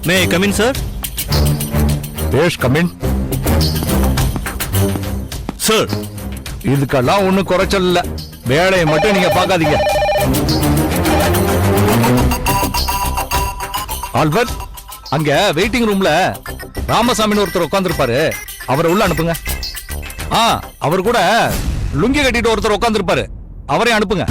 May I come in sir? Yes come in. Sir, இதுக்கெல்லாம் ஒண்ணும் குறைச்சல் இல்ல. வேலையை மட்டும் நீங்க பார்க்காதீங்க. ஆல்பர்ட், அங்க வெயிட்டிங் ரூம்ல ராமசாமின்னு ஒருத்தர் உட்கார்ந்துருப்பாரு. அவரை உள்ள அனுப்புங்க. அவர் கூட லுங்கி கட்டிட்டு ஒருத்தர் உட்கார்ந்துருப்பாரு. அவரையும் அனுப்புங்க.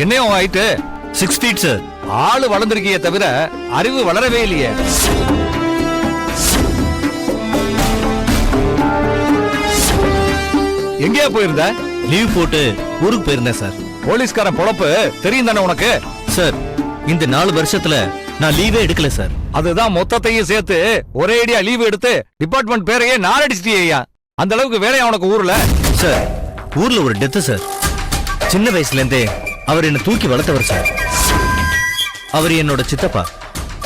என்னையும் ஆயிட்டு 6 feet சார். ஆளு வளர்ந்திருக்கியே தவிர அறிவு வளரவே இல்லையே. எங்கேயா போயிருந்த? லீவ் போட்டு ஊருக்கு போயிருந்தேன் சார். போலீஸ்காரன் பொழப்பு தெரியும் தானே உனக்கு? சார், இந்த 4 வருஷத்துல நான் லீவே எடுக்கல சார். அதுதான் மொத்தத்தையும் சேர்த்து ஒரே அடியா லீவ் எடுத்து டிபார்ட்மெண்ட் பேரையே நாரடிச்சிட்டியா. அந்த அளவுக்கு வேலையா உனக்கு ஊர்ல? சார், ஊர்ல ஒரு டெத்து சார். சின்ன வயசுல இருந்தே அவர் என்ன தூக்கி வளர்த்தவர் சார். அவர் என்னோட சித்தப்பா.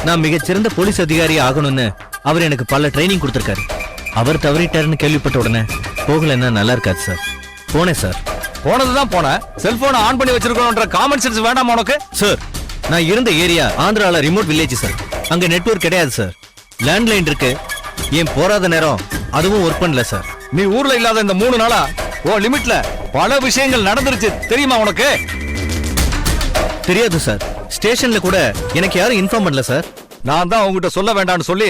நான் மிகச்சிறந்த போலீஸ் அதிகாரி ஆகணும்னு அவர் எனக்கு பல ட்ரைனிங் கொடுத்திருக்காரு. அவர் தவறிட்டாருன்னு கேள்விப்பட்ட உடனே போகலன்னா நல்லா இருக்காது சார். போனேன் சார். போனதுதான் போன. செல்போனை ஆன் பண்ணி வச்சிருக்கணும்ன்ற காமன் சென்ஸ் வேண்டாமா உனக்கு? சார், நான் இருந்த ஏரியா ஆந்திரால ரிமோட் வில்லேஜ் சார். அங்க நெட்வொர்க் கிடையாது சார். லேண்ட்லைன் இருக்கு. ஏன் போராத நேரம் அதுவும் ஒர்க் பண்ணல சார். நீ ஊர்ல இல்லாத இந்த 3 நாளா ஓ லிமிட்ல பல விஷயங்கள் நடந்துருச்சு தெரியுமா உனக்கு? தெரியாது சார். ஸ்டேஷன்ல கூட எனக்கு யாரும் இன்ஃபார்ம் பண்ணல சார். நான் தான் உங்ககிட்ட சொல்ல வேண்டாம்னு சொல்லி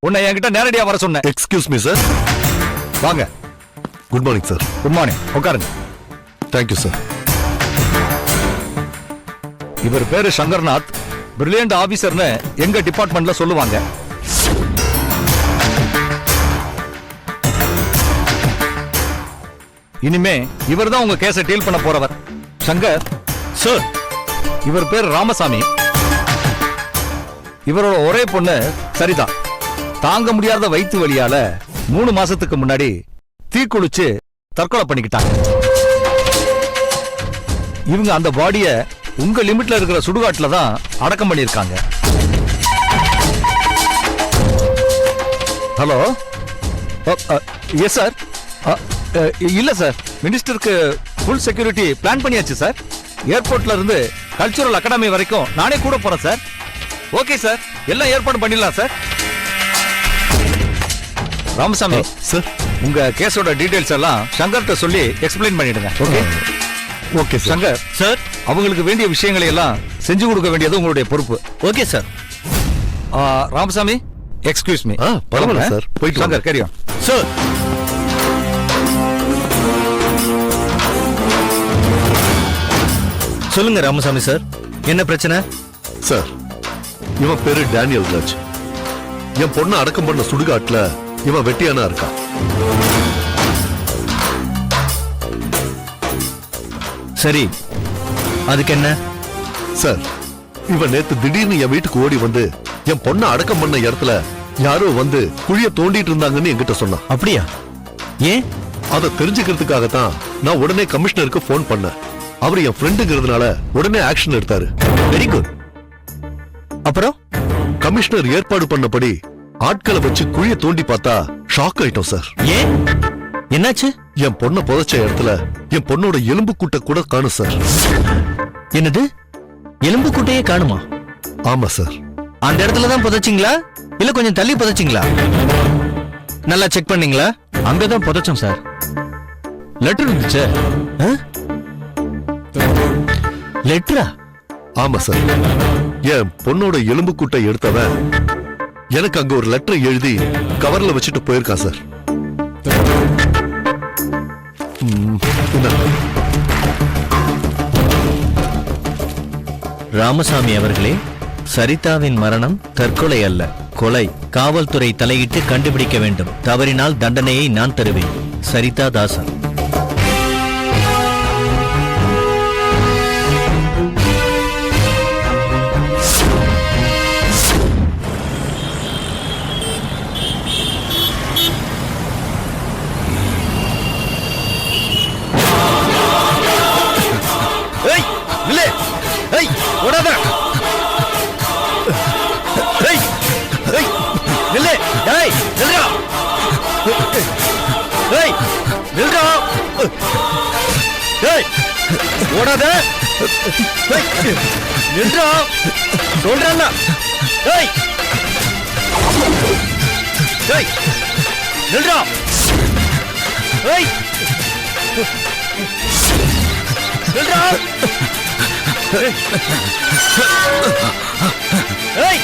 உன்னை என்கிட்ட நேரடியா வர சொன்னேன். Excuse me sir. வாங்க. Good morning sir. Good morning. உட்காருங்க. Thank you sir. இவர் பேரு சங்கர்நாத். பிரில்லியன்ட் ஆபீசர்னு எங்க டிபார்ட்மெண்ட்ல சொல்லுவாங்க. இனிமே இவர் தான் உங்க கேஸை டீல் பண்ண போறவர். சங்கர் சார், இவர் பேர் ராமசாமி. இவரோட ஒரே பொண்ணு சரிதா. தாங்க முடியாத வயிற்று வலியால 3 மாசத்துக்கு முன்னாடி தீக்குளிச்சு தற்கொலை பண்ணிக்கிட்டாங்க. இவங்க அந்த பாடிய உங்க லிமிட்ல இருக்கிற சுடுகாட்டுல தான் அடக்கம் பண்ணிருக்காங்க. ஹலோ. Yes sir. இல்ல சார், மினிஸ்டருக்கு ஃபுல் செக்யூரிட்டி பிளான் பண்ணியாச்சு சார். ஏர்போர்ட்ல இருந்து கல்ச்சுரல் அகாடமி வரைக்கும் நானே கூட போறேன் சார். ஓகே சார், எல்லாம் ஏற்பாடு பண்ணிடலாம் சார். ராமசாமி சார், உங்க கேஸோட டீடைல்ஸ் எல்லாம் சங்கர்ட்ட சொல்லி எக்ஸ்பிளைன் பண்ணிடுங்க. ஓகே? ஓகே சங்கர் சார், அவங்களுக்கு வேண்டிய விஷயங்களை எல்லாம் செஞ்சு கொடுக்க வேண்டியது உங்களுடைய பொறுப்பு. Okay sir. Ramasamy, excuse me. பரவாயில்ல சார், போயிட்டு சங்கர் கேரி ஆன். சார், சொல்லுங்க ராமசாமி சார், என்ன பிரச்சனை? சார், இவன் பேரு டேனியல் ராஜ். என் பொண்ணை அடக்கம் பண்ண சுடுகாட்டுல இவன் வெட்டியானா இருக்கான். சரி, அதுக்கு என்ன? சார், இவன் நேத்து திடீர்னு என் வீட்டுக்கு ஓடி வந்து என் பொண்ணை அடக்கம் பண்ண இடத்துல யாரோ வந்து குழிய தோண்டிட்டு இருந்தாங்கன்னு என்கிட்ட சொன்னான். அப்படியா? ஏன்? அதை தெரிஞ்சுக்கிறதுக்காகத்தான் நான் உடனே கமிஷனருக்கு போன் பண்ணேன். அவர் என் ஃப்ரெண்டுங்கிறதுனால உடனே ஆக்ஷன் எடுத்தாரு. Very good. அப்புறம் கமிஷனர் ஏற்பாடு பண்ணபடி ஆட்களை வச்சு குழிய தோண்டி பார்த்தா ஷாக் ஆயிட்டோம் சார். ஏன்? என்னாச்சு? என் பொண்ணை புதைச்ச இடத்துல என் பொண்ணோட எலும்பு கூட்ட கூட காணும் சார். என்னது? எலும்பு கூட்டையே காணுமா? ஆமா சார். அந்த இடத்துல தான் புதைச்சிங்களா இல்ல கொஞ்சம் தள்ளி புதைச்சிங்களா? நல்லா செக் பண்ணீங்களா? அங்கதான் புதைச்சோம் சார். லெட்டர் இருந்துச்சு. லெட்டரா? ஆமா சார். என் பொண்ணோட எலும்பு கூட்டை எடுத்தவன் எனக்கு அங்க ஒரு லெட்டர் எழுதி கவர்ல வச்சுட்டு போயிருக்கான் சார். ராமசாமி அவர்களே, சரிதாவின் மரணம் தற்கொலை அல்ல, கொலை. காவல்துறை தலையிட்டு கண்டுபிடிக்க வேண்டும். தவறினால் தண்டனையை நான் தருவேன். சரிதா தாசன். ஓடாத. ஏய், நின்றா சொல்றேன்னா. ஏய் ஏய் நின்றா. ஏய் நின்றா. ஏய்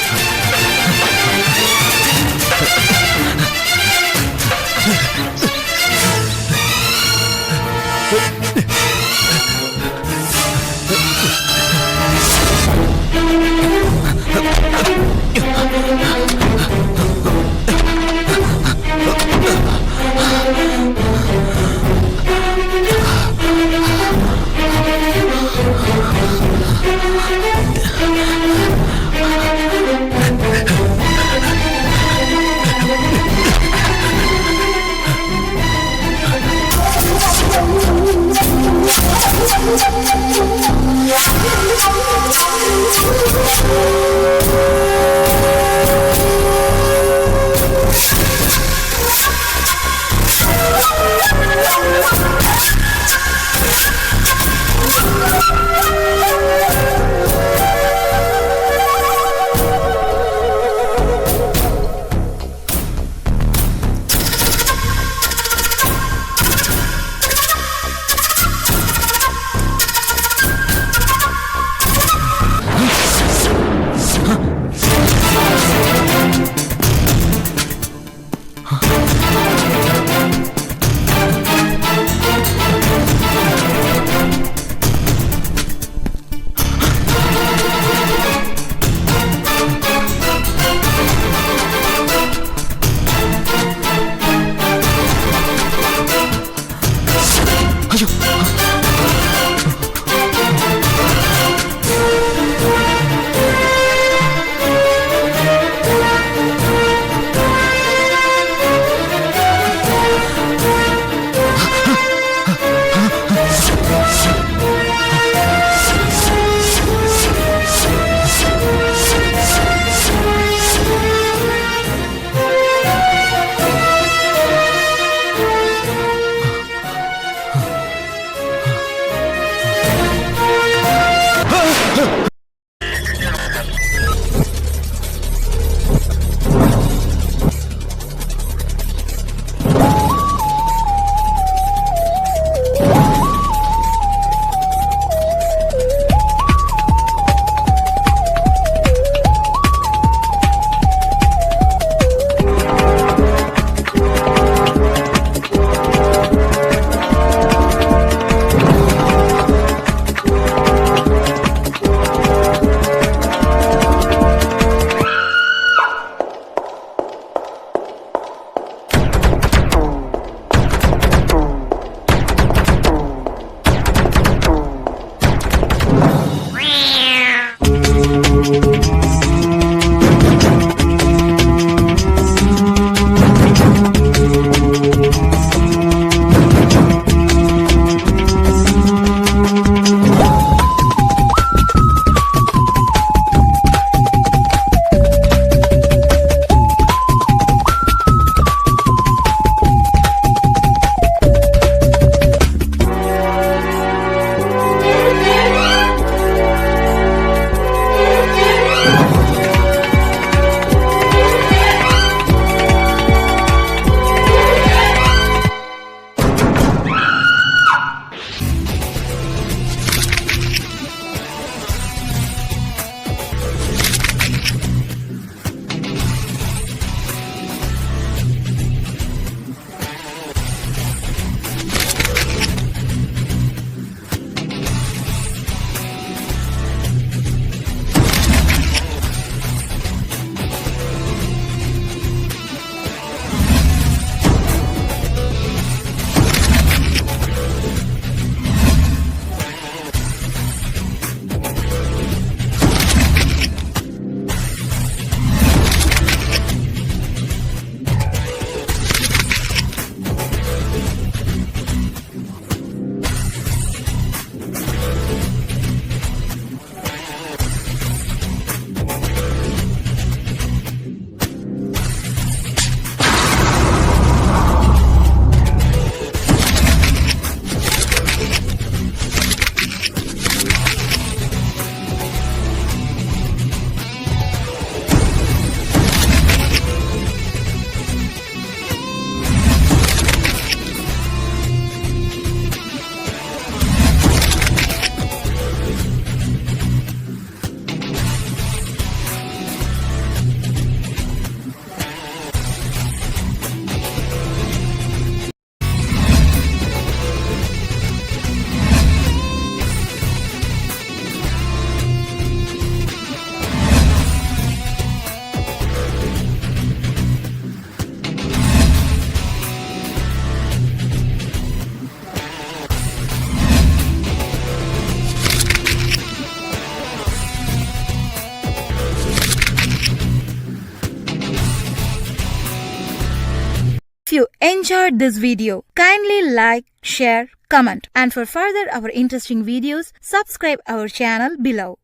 If you enjoyed this video, kindly like, share, comment, and for further our interesting videos, subscribe our channel below.